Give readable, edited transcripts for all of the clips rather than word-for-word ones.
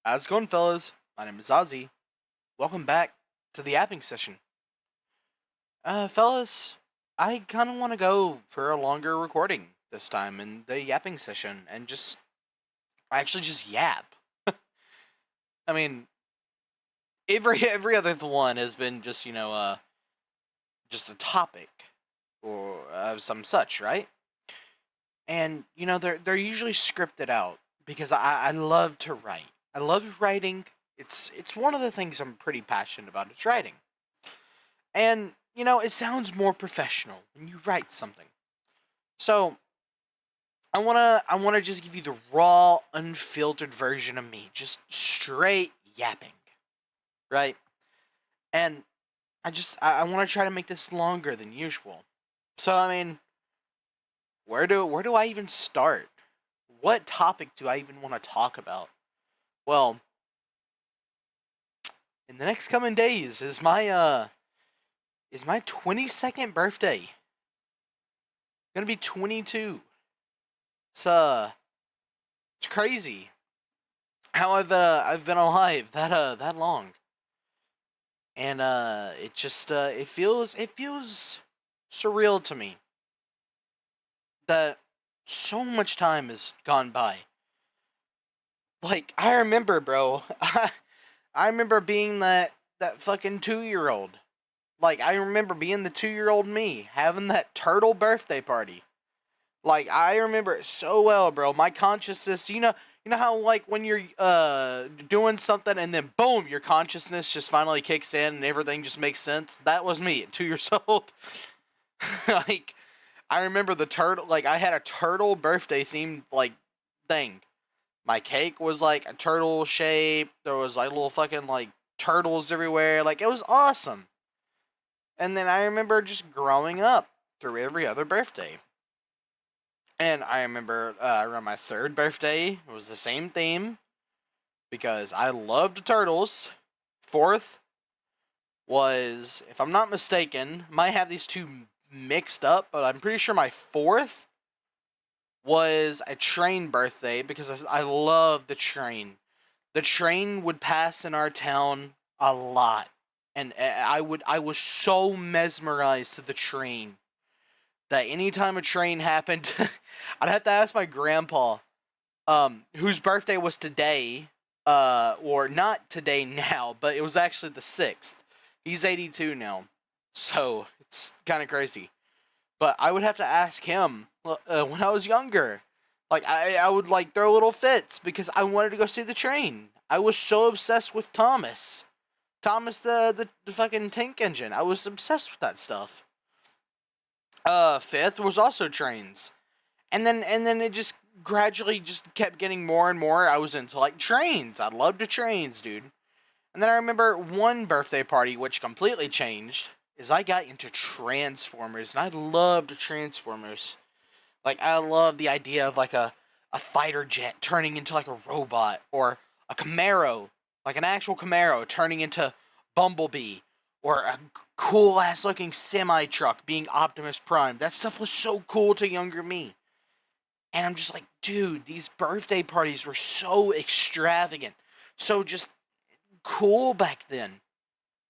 How's it going, fellas? My name is Ozzy. Welcome back to the Yapping Session. Fellas, I kind of want to go for a longer recording this time in the Yapping Session and just yap. I mean, every other one has been just just a topic or some such, right? And they're usually scripted out because I love to write. I love writing. It's one of the things I'm pretty passionate about. It's writing, and it sounds more professional when you write something. So I wanna just give you the raw, unfiltered version of me, just straight yapping, right? And I want to try to make this longer than usual. So I mean, where do I even start? What topic do I even want to talk about? Well, in the next coming days is my 22nd birthday. Gonna be 22. It's it's crazy how I've been alive that long. And it feels surreal to me that so much time has gone by. Like I remember, bro. I remember being that fucking 2-year-old. Like I remember being the 2-year-old me having that turtle birthday party. Like I remember it so well, bro. My consciousness, you know how like when you're doing something and then boom, your consciousness just finally kicks in and everything just makes sense. That was me at 2 years old. Like I remember the turtle. Like I had a turtle birthday themed like thing. My cake was like a turtle shape. There was like little fucking like turtles everywhere. Like it was awesome. And then I remember just growing up through every other birthday. And I remember around my third birthday, it was the same theme because I loved turtles. Fourth was, if I'm not mistaken, might have these two mixed up, but I'm pretty sure my fourth was a train birthday because I love the train. The train would pass in our town a lot, and I was so mesmerized to the train that anytime a train happened, I'd have to ask my grandpa, whose birthday was today, or not today now, but it was actually the 6th. He's 82 now, so it's kind of crazy. But I would have to ask him when I was younger. Like I would like throw little fits because I wanted to go see the train. I was so obsessed with Thomas. Thomas the fucking tank engine. I was obsessed with that stuff. Fifth was also trains. And then it just gradually just kept getting more and more. I was into like trains. I loved the trains, dude. And then I remember one birthday party which completely changed is I got into Transformers and I loved Transformers. Like I love the idea of like a fighter jet turning into like a robot or a Camaro, like an actual Camaro turning into Bumblebee or a cool ass looking semi truck being Optimus Prime. That stuff was so cool to younger me. And I'm just like, dude, these birthday parties were so extravagant. So just cool back then.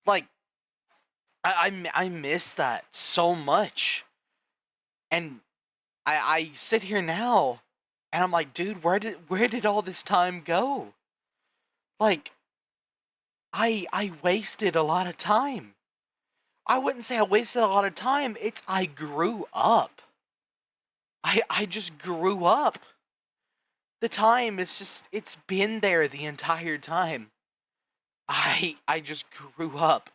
Like I miss that so much. And I sit here now and I'm like, dude, where did all this time go? Like I wasted a lot of time. I wouldn't say I wasted a lot of time. It's I grew up. I just grew up. The time it's been there the entire time. I just grew up.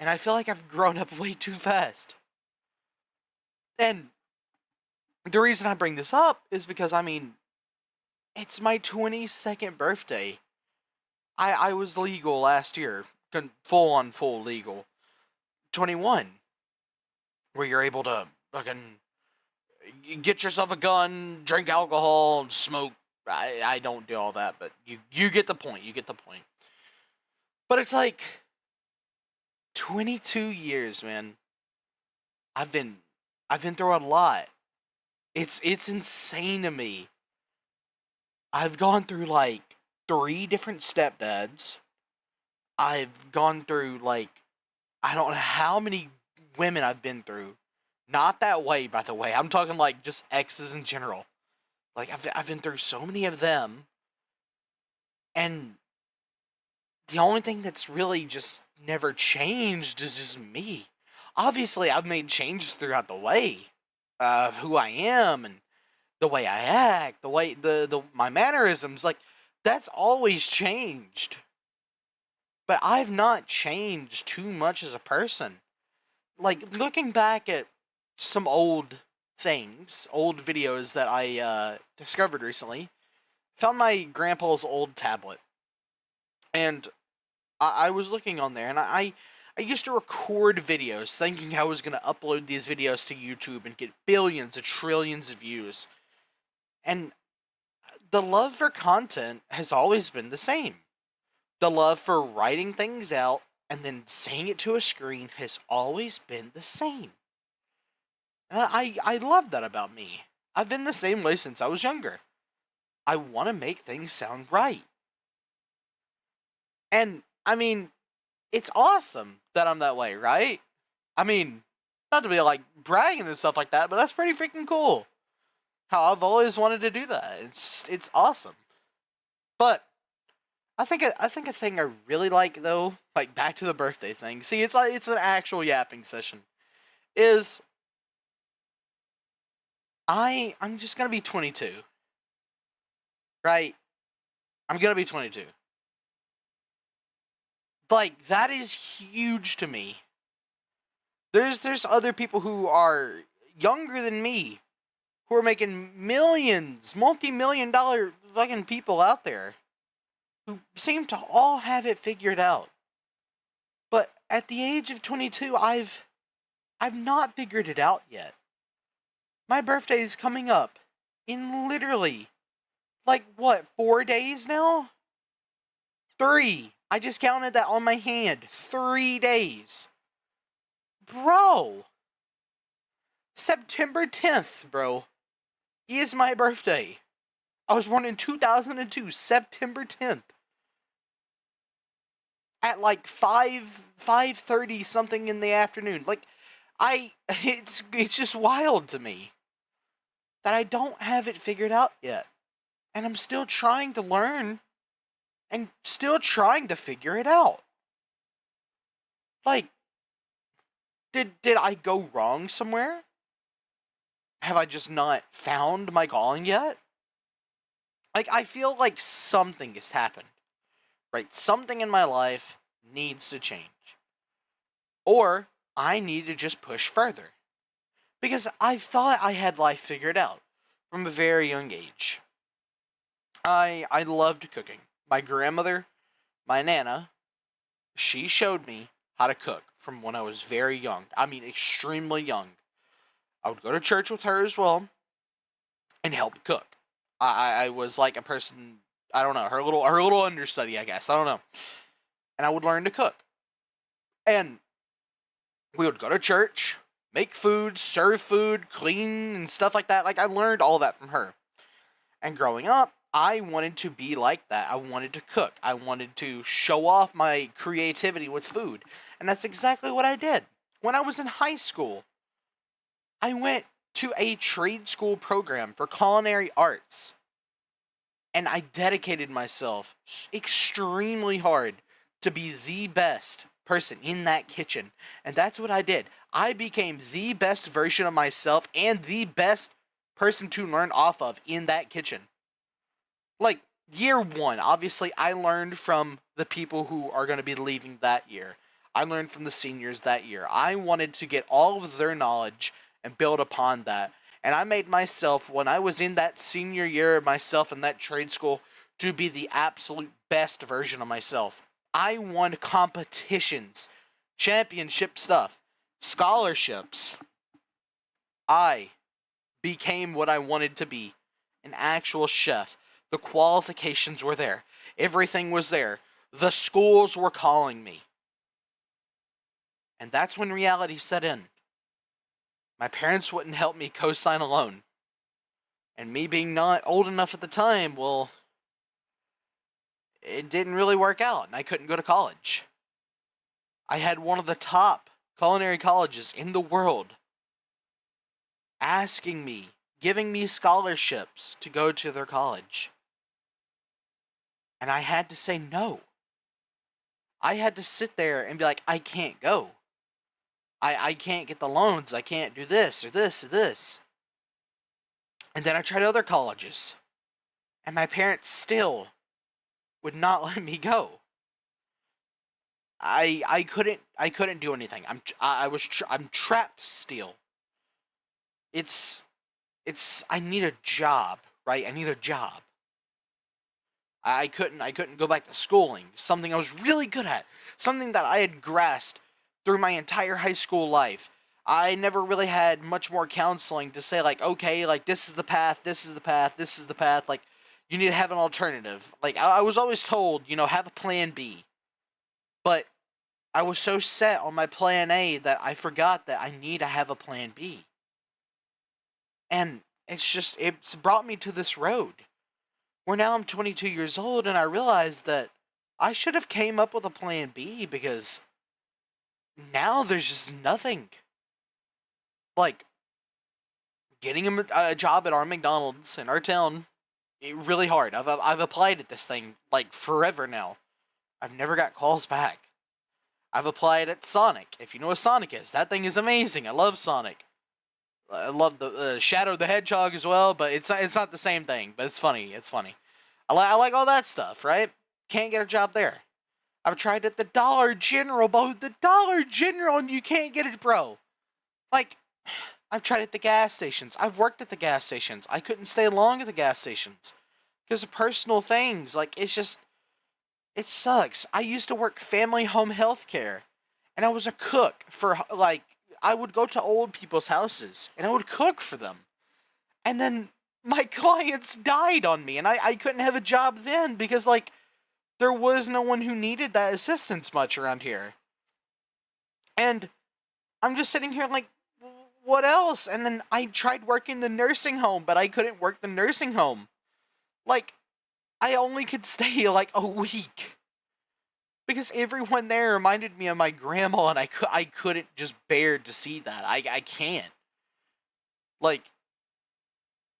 And I feel like I've grown up way too fast. And the reason I bring this up is because I mean, it's my 22nd birthday. I was legal last year, full on full legal. 21, where you're able to fucking get yourself a gun, drink alcohol, and smoke. I don't do all that, but you get the point. You get the point. But it's like 22 years, man. I've been I've been through a lot. It's insane to me. I've gone through like 3 different stepdads. I've gone through, like, I don't know how many women I've been through. Not that way, by the way. I'm talking, like, just exes in general. Like, I've been through so many of them, and the only thing that's really just never changed is just me. Obviously, I've made changes throughout the way of who I am and the way I act, the way the my mannerisms, like, that's always changed. But I've not changed too much as a person. Like, looking back at some old things, old videos that I discovered recently, found my grandpa's old tablet, and I was looking on there, and I used to record videos thinking I was going to upload these videos to YouTube and get billions of trillions of views. And the love for content has always been the same. The love for writing things out and then saying it to a screen has always been the same. And I love that about me. I've been the same way since I was younger. I want to make things sound right. And, I mean, it's awesome that I'm that way, right? I mean, not to be like bragging and stuff like that, but that's pretty freaking cool. How I've always wanted to do that. It's awesome. But I think a thing I really like, though, like, back to the birthday thing. See, it's an actual yapping session. Is I'm just gonna be 22, right? I'm gonna be 22. Like, that is huge to me. There's other people who are younger than me who are making millions, multi-million dollar fucking people out there who seem to all have it figured out. But at the age of 22, I've not figured it out yet. My birthday is coming up in literally, like, what, 4 days now? 3. I just counted that on my hand. 3 days. Bro. September 10th, bro, is my birthday. I was born in 2002, September 10th. At like 5:30 something in the afternoon. Like, it's just wild to me that I don't have it figured out yet. And I'm still trying to learn and still trying to figure it out. Like, did I go wrong somewhere? Have I just not found my calling yet? Like, I feel like something has happened. Right? Something in my life needs to change. Or I need to just push further. Because I thought I had life figured out from a very young age. I loved cooking. My grandmother, my nana, she showed me how to cook from when I was very young. I mean, extremely young. I would go to church with her as well and help cook. I was like a person, I don't know, her little understudy, I guess. I don't know. And I would learn to cook. And we would go to church, make food, serve food, clean, and stuff like that. Like, I learned all that from her. And growing up, I wanted to be like that. I wanted to cook. I wanted to show off my creativity with food. And that's exactly what I did. When I was in high school, I went to a trade school program for culinary arts. And I dedicated myself extremely hard to be the best person in that kitchen. And that's what I did. I became the best version of myself and the best person to learn off of in that kitchen. Like, year one, obviously, I learned from the people who are going to be leaving that year. I learned from the seniors that year. I wanted to get all of their knowledge and build upon that. And I made myself, when I was in that senior year of myself in that trade school, to be the absolute best version of myself. I won competitions, championship stuff, scholarships. I became what I wanted to be, an actual chef. The qualifications were there. Everything was there. The schools were calling me. And that's when reality set in. My parents wouldn't help me co-sign a loan. And me being not old enough at the time, well, it didn't really work out, and I couldn't go to college. I had one of the top culinary colleges in the world asking me, giving me scholarships to go to their college. And I had to say no. I had to sit there and be like, I can't go. I can't get the loans. I can't do this or this or this. And then I tried other colleges. And my parents still would not let me go. I couldn't do anything. I'm trapped still. It's I need a job, right? I need a job. I couldn't go back to schooling, something I was really good at, something that I had grasped through my entire high school life. I never really had much more counseling to say, like, okay, like, this is the path, this is the path, this is the path, like, you need to have an alternative. Like, I was always told, have a plan B. But I was so set on my plan A that I forgot that I need to have a plan B. And it's brought me to this road where now I'm 22 years old and I realize that I should have came up with a plan B, because now there's just nothing. Like, getting a job at our McDonald's in our town, really hard. I've applied at this thing like forever now. I've never got calls back. I've applied at Sonic. If you know what Sonic is, that thing is amazing. I love Sonic. I love the Shadow the Hedgehog as well, but it's not the same thing. But it's funny. It's funny. I like all that stuff, right? Can't get a job there. I've tried at the Dollar General, bro. The Dollar General, and you can't get it, bro. Like, I've tried at the gas stations. I've worked at the gas stations. I couldn't stay long at the gas stations because of personal things. Like, it sucks. I used to work family home health care, and I was a cook for, like, I would go to old people's houses, and I would cook for them. And then my clients died on me, and I couldn't have a job then because, like, there was no one who needed that assistance much around here. And I'm just sitting here like, what else? And then I tried working the nursing home, but I couldn't work the nursing home. Like, I only could stay like a week. Because everyone there reminded me of my grandma, and I couldn't just bear to see that. I can't. Like,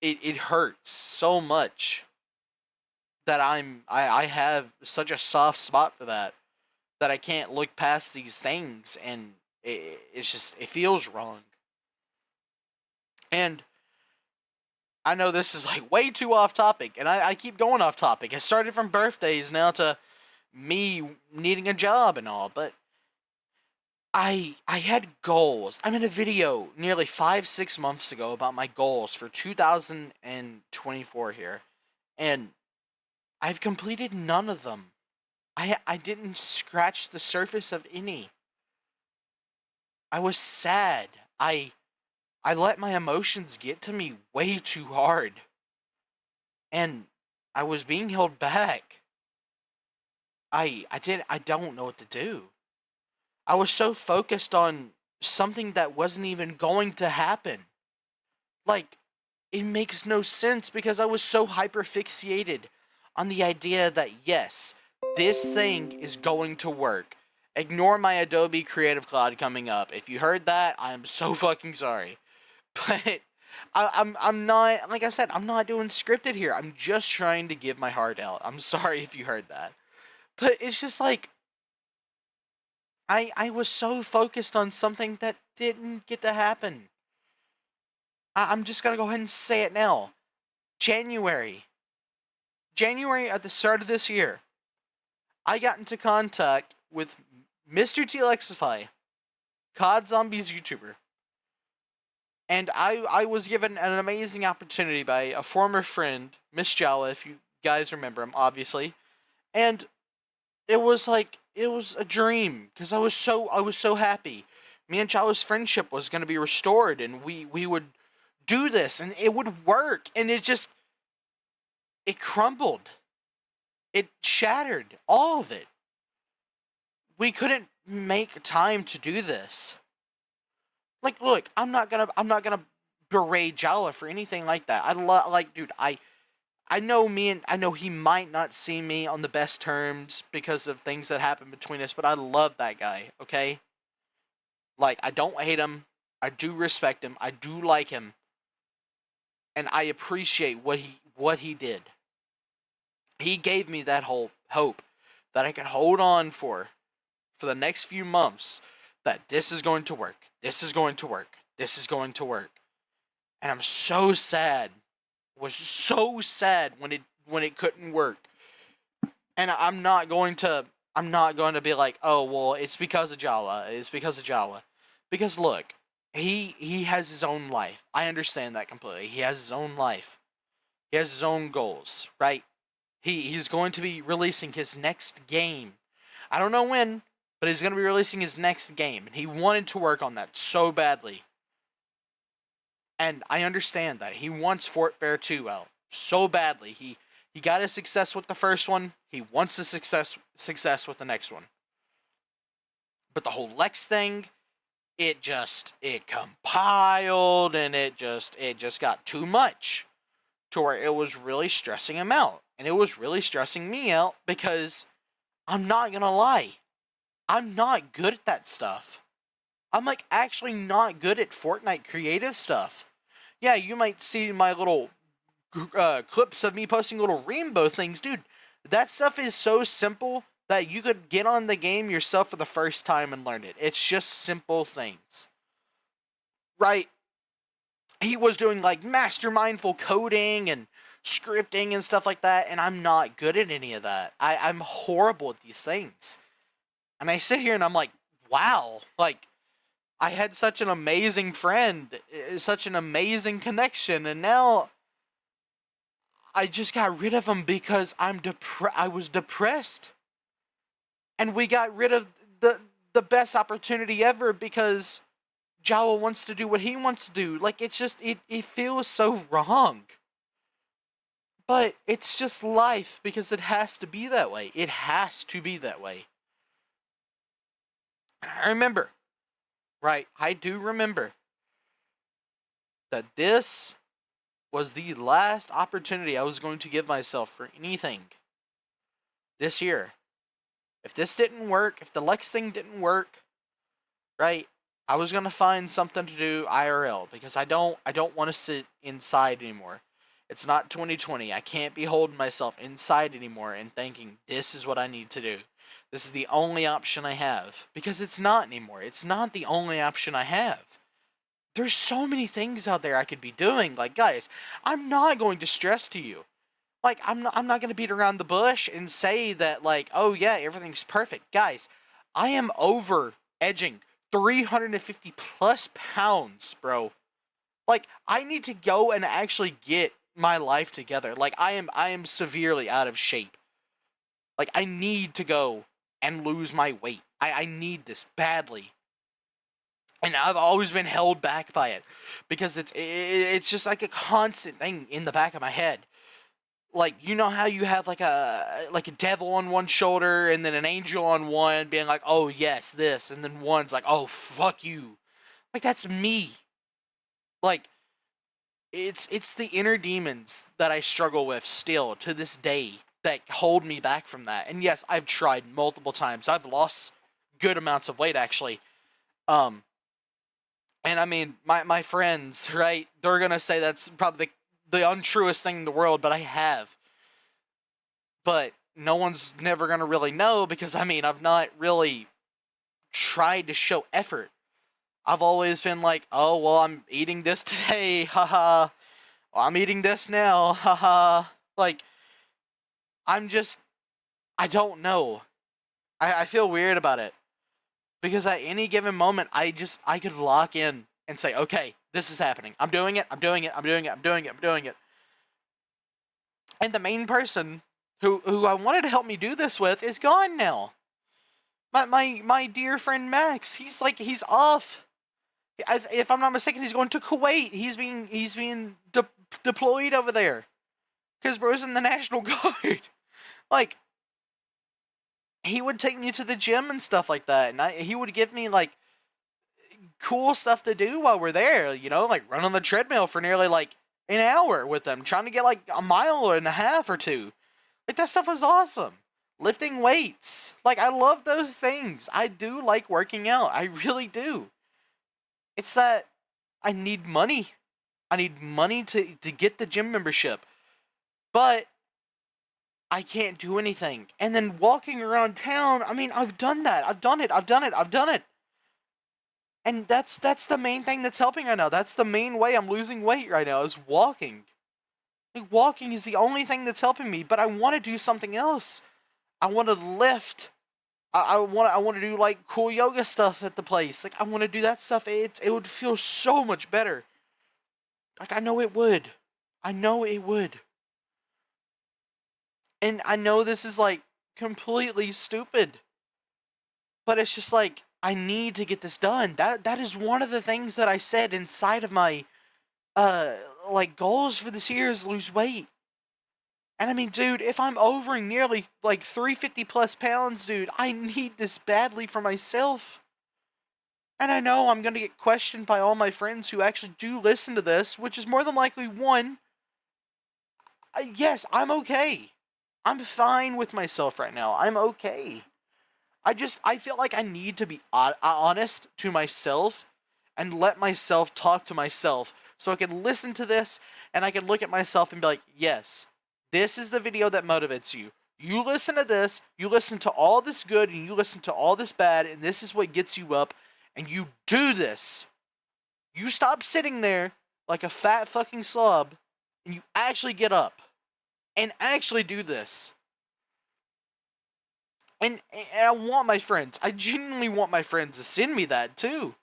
it hurts so much that I have such a soft spot for that I can't look past these things, and it feels wrong. And I know this is like way too off topic, and I keep going off topic. It started from birthdays now to me needing a job and all, but I had goals. I made a video nearly 5-6 months ago about my goals for 2024 here, and I've completed none of them. I didn't scratch the surface of any. I was sad. I let my emotions get to me way too hard. And I was being held back. I don't know what to do. I was so focused on something that wasn't even going to happen. Like, it makes no sense because I was so hyperfixated on the idea that, yes, this thing is going to work. Ignore my Adobe Creative Cloud coming up. If you heard that, I'm so fucking sorry. But I'm not, like I said, I'm not doing scripted here. I'm just trying to give my heart out. I'm sorry if you heard that. But it's just like, I was so focused on something that didn't get to happen. I'm just gonna go ahead and say it now. January at the start of this year, I got into contact with Mr. T-Lexify, COD Zombies YouTuber. And I was given an amazing opportunity by a former friend, Miss Jala, if you guys remember him, obviously. And it was a dream, because I was so happy. Me and Jala's friendship was going to be restored, and we would do this, and it would work, and it crumbled. It shattered, all of it. We couldn't make time to do this. Like, look, I'm not gonna berate Jala for anything like that. Dude, I I know he might not see me on the best terms because of things that happen between us, but I love that guy, okay? Like, I don't hate him. I do respect him. I do like him. And I appreciate what he did. He gave me that whole hope that I could hold on for the next few months, that this is going to work. This is going to work. This is going to work. And I'm so sad. Was so sad when it couldn't work. And I'm not going to be like, "Oh, well, it's because of Jala. It's because of Jala." Because look, he has his own life. I understand that completely. He has his own life. He has his own goals, right? He's going to be releasing his next game. I don't know when, but he's going to be releasing his next game, and he wanted to work on that so badly. And I understand that. He wants Fort Fair 2 out so badly. He got his success with the first one. He wants the success with the next one. But the whole Lex thing, it compiled, and it just got too much to where it was really stressing him out. And it was really stressing me out because I'm not going to lie. I'm not good at that stuff. I'm like actually not good at Fortnite creative stuff. Yeah, you might see my little clips of me posting little rainbow things, dude. That stuff is so simple that you could get on the game yourself for the first time and learn it. It's just simple things. Right? He was doing like master mindful coding and scripting and stuff like that, and I'm not good at any of that. I'm horrible at these things. And I sit here and I'm like, wow, like, I had such an amazing friend, such an amazing connection, and now I just got rid of him because I was depressed. And we got rid of the best opportunity ever because Jawa wants to do what he wants to do. Like, it's just, it feels so wrong. But it's just life because it has to be that way. It has to be that way. I remember, right, I do remember that this was the last opportunity I was going to give myself for anything this year. If this didn't work, if the Lex thing didn't work, right, I was going to find something to do IRL because I don't want to sit inside anymore. It's not 2020. I can't be holding myself inside anymore and thinking this is what I need to do. This is the only option I have. Because it's not anymore. It's not the only option I have. There's so many things out there I could be doing. Like, guys, I'm not going to stress to you. Like, I'm not going to beat around the bush and say that, like, oh yeah, everything's perfect. Guys, I am over edging 350 plus pounds, bro. Like, I need to go and actually get my life together. Like, I am severely out of shape. Like, I need to go and lose my weight. I need this badly. And I've always been held back by it because it's just like a constant thing in the back of my head. Like, you know how you have like a devil on one shoulder and then an angel on one being like, "Oh, yes, this." And then one's like, "Oh, fuck you." Like, that's me. Like, it's the inner demons that I struggle with still to this day that hold me back from that. And yes, I've tried multiple times. I've lost good amounts of weight actually. And I mean, my friends, right? They're gonna say that's probably the untruest thing in the world, but I have. But no one's never gonna really know because I mean, I've not really tried to show effort. I've always been like, oh well, I'm eating this today, haha. Well, I'm eating this now, haha. Like, I don't know. I feel weird about it. Because at any given moment, I could lock in and say, okay, this is happening. I'm doing it, I'm doing it, I'm doing it, I'm doing it, I'm doing it. And the main person who I wanted to help me do this with is gone now. My dear friend Max, he's off. If I'm not mistaken, he's going to Kuwait. He's being deployed over there. Because bro's in the National Guard. Like, he would take me to the gym and stuff like that, and he would give me like cool stuff to do while we're there, you know, like run on the treadmill for nearly like an hour with them, trying to get like a mile and a half or two. Like, that stuff was awesome. Lifting weights. Like, I love those things. I do like working out. I really do. It's that I need money. I need money to get the gym membership. But I can't do anything. And then walking around town, I mean, I've done that. I've done it. And that's the main thing that's helping right now. That's the main way I'm losing weight right now, is walking. Like, walking is the only thing that's helping me, but I want to do something else. I want to lift. I want to do like cool yoga stuff at the place. Like, I want to do that stuff. It would feel so much better. Like, I know it would. And I know this is like completely stupid, but it's just like, I need to get this done. That is one of the things that I said inside of my like goals for this year, is lose weight. And I mean, dude, if I'm over nearly like 350 plus pounds, dude, I need this badly for myself. And I know I'm going to get questioned by all my friends who actually do listen to this, which is more than likely one. Yes, I'm okay. I'm fine with myself right now. I'm okay. I feel like I need to be honest to myself and let myself talk to myself, so I can listen to this and I can look at myself and be like, yes, this is the video that motivates you. You listen to this, you listen to all this good, and you listen to all this bad, and this is what gets you up, and you do this. You stop sitting there like a fat fucking slob, and you actually get up and actually do this. And I want my friends, I genuinely want my friends to send me that too.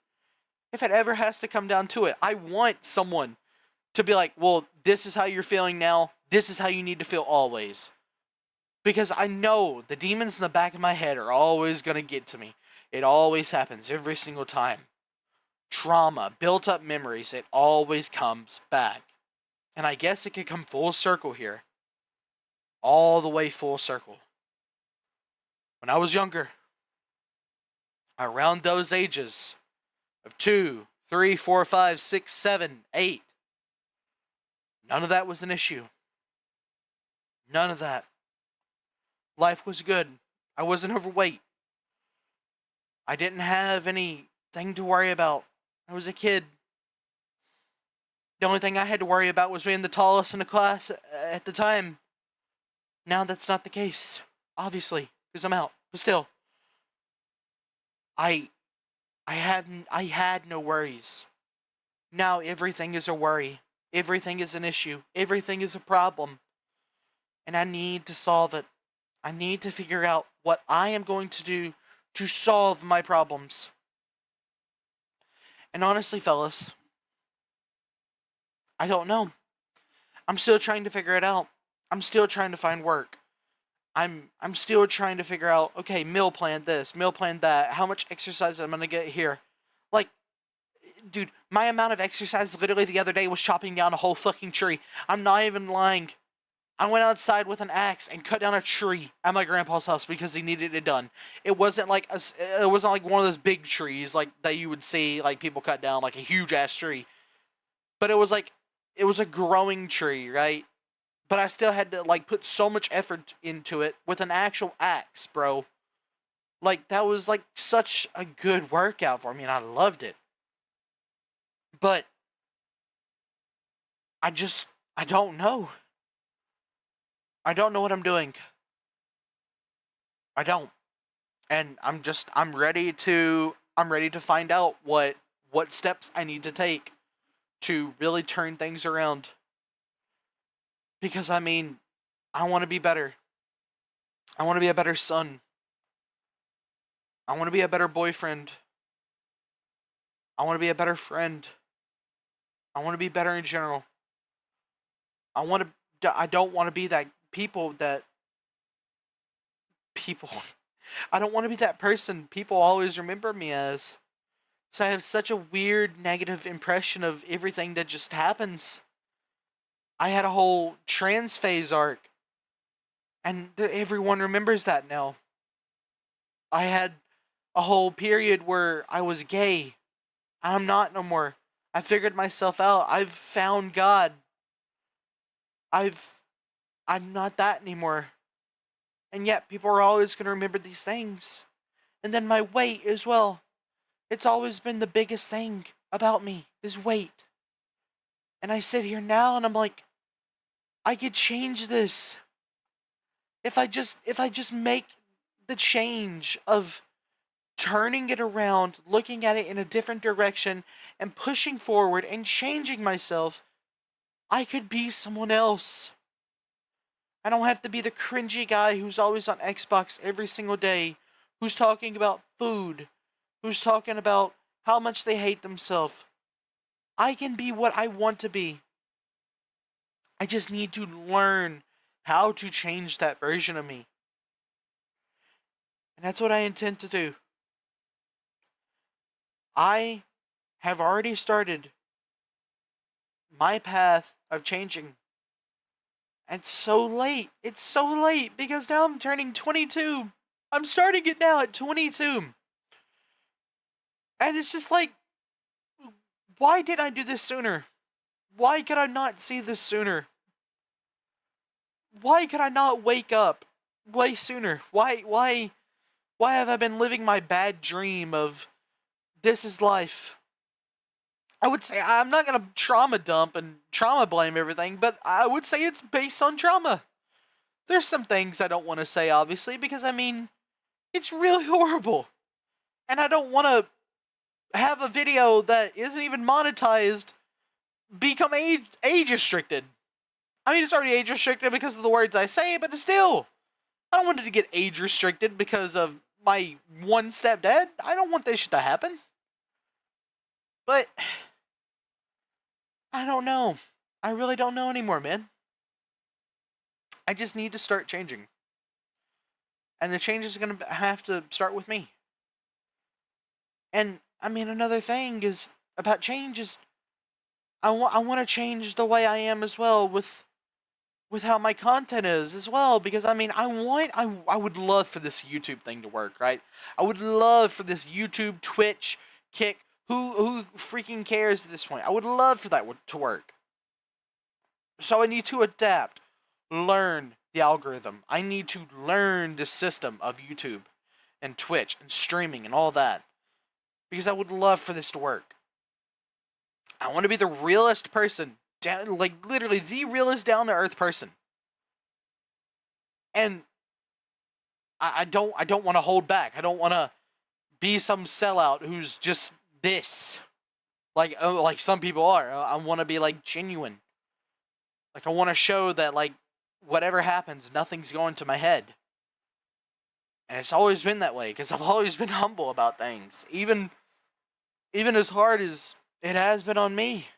If it ever has to come down to it, I want someone to be like, well, this is how you're feeling now. This is how you need to feel always. Because I know the demons in the back of my head are always going to get to me. It always happens every single time. Trauma, built up memories, it always comes back. And I guess it could come full circle here. All the way full circle. When I was younger, around those ages of 2, 3, 4, 5, 6, 7, 8, none of that was an issue. None of that. Life was good. I wasn't overweight. I didn't have anything to worry about. I was a kid. The only thing I had to worry about was being the tallest in the class at the time. Now that's not the case, obviously, because I'm out. But still, I had no worries. Now everything is a worry. Everything is an issue. Everything is a problem. And I need to solve it. I need to figure out what I am going to do to solve my problems. And honestly, fellas, I don't know. I'm still trying to figure it out. I'm still trying to find work. I'm still trying to figure out, okay, meal plan this, meal plan that, how much exercise I'm gonna get here. Like, dude, my amount of exercise literally the other day was chopping down a whole fucking tree. I'm not even lying. I went outside with an axe and cut down a tree at my grandpa's house because he needed it done. It wasn't like one of those big trees like that you would see like people cut down, like a huge ass tree. But it was a growing tree, right? But I still had to like put so much effort into it with an actual axe, bro. Like, that was like such a good workout for me, and I loved it. But I don't know. I don't know what I'm doing. I don't. And I'm ready to find out what steps I need to take to really turn things around. Because I mean, I want to be better. I want to be a better son. I want to be a better boyfriend. I want to be a better friend. I want to be better in general. I don't want to be that people I don't want to be that person people always remember me as. So I have such a weird negative impression of everything that just happens. I had a whole trans phase arc, and everyone remembers that now. I had a whole period where I was gay. I'm not no more. I figured myself out. I've found God. I've I'm not that anymore. And yet people are always going to remember these things. And then my weight as well. It's always been the biggest thing about me is weight. And I sit here now and I'm like, I could change this. If I just make the change of turning it around, looking at it in a different direction and pushing forward and changing myself, I could be someone else. I don't have to be the cringy guy who's always on Xbox every single day, who's talking about food, who's talking about how much they hate themselves. I can be what I want to be. I just need to learn how to change that version of me. And that's what I intend to do. I have already started my path of changing. And it's so late. It's so late because now I'm turning 22. I'm starting it now at 22. And it's just like, why didn't I do this sooner? Why could I not see this sooner? Why could I not wake up way sooner? Why have I been living my bad dream of this is life? I would say I'm not gonna trauma dump and trauma blame everything, but I would say it's based on trauma. There's some things I don't want to say, obviously, because I mean, it's really horrible. And I don't want to have a video that isn't even monetized become age restricted. I mean, it's already age restricted because of the words I say, but still, I don't want it to get age restricted because of my one stepdad. I don't want this shit to happen. But I don't know. I really don't know anymore, man. I just need to start changing. And the change is going to have to start with me. And I mean, another thing is about change is I want to change the way I am as well with how my content is as well, because I mean, I would love for this YouTube thing to work, right? I would love for this YouTube, Twitch, Kick, who freaking cares at this point? I would love for that to work. So I need to adapt, learn the algorithm. I need to learn the system of YouTube and Twitch and streaming and all that, because I would love for this to work. I want to be the realest person, like literally the realest down to earth person. And I don't want to hold back. I don't want to be some sellout who's just this. Like some people are. I want to be like genuine. Like I want to show that like whatever happens, nothing's going to my head. And it's always been that way because I've always been humble about things. Even as hard as it has been on me.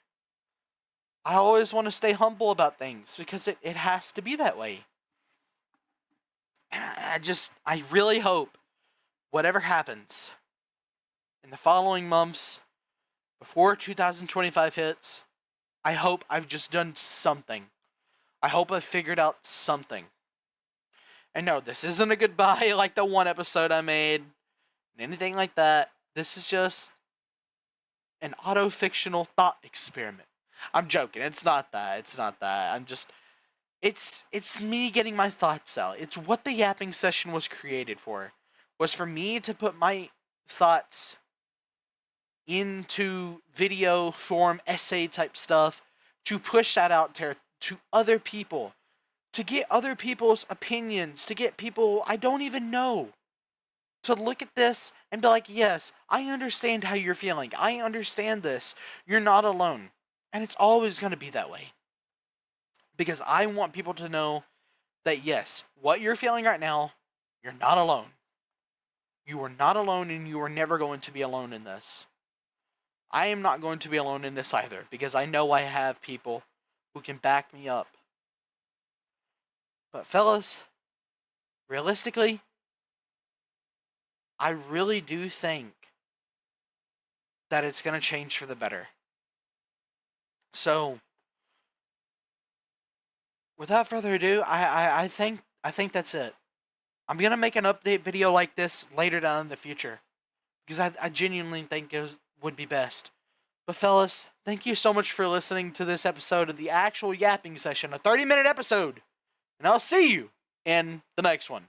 I always want to stay humble about things because it has to be that way. And I really hope whatever happens in the following months before 2025 hits, I hope I've just done something. I hope I've figured out something. And no, this isn't a goodbye like the one episode I made, anything like that. This is just an auto-fictional thought experiment. I'm joking. It's not that. It's not that. I'm just... It's me getting my thoughts out. It's what the yapping session was created for. Was for me to put my thoughts into video form, essay type stuff, to push that out to other people, to get other people's opinions, to get people I don't even know to look at this and be like, yes, I understand how you're feeling. I understand this. You're not alone. And it's always going to be that way. Because I want people to know that, yes, what you're feeling right now, you're not alone. You are not alone, and you are never going to be alone in this. I am not going to be alone in this either, because I know I have people who can back me up. But fellas, realistically, I really do think that it's going to change for the better. So, without further ado, I think that's it. I'm gonna make an update video like this later down in the future because I genuinely think it would be best. But fellas, thank you so much for listening to this episode of the actual Yapping Session, a 30-minute episode. And I'll see you in the next one.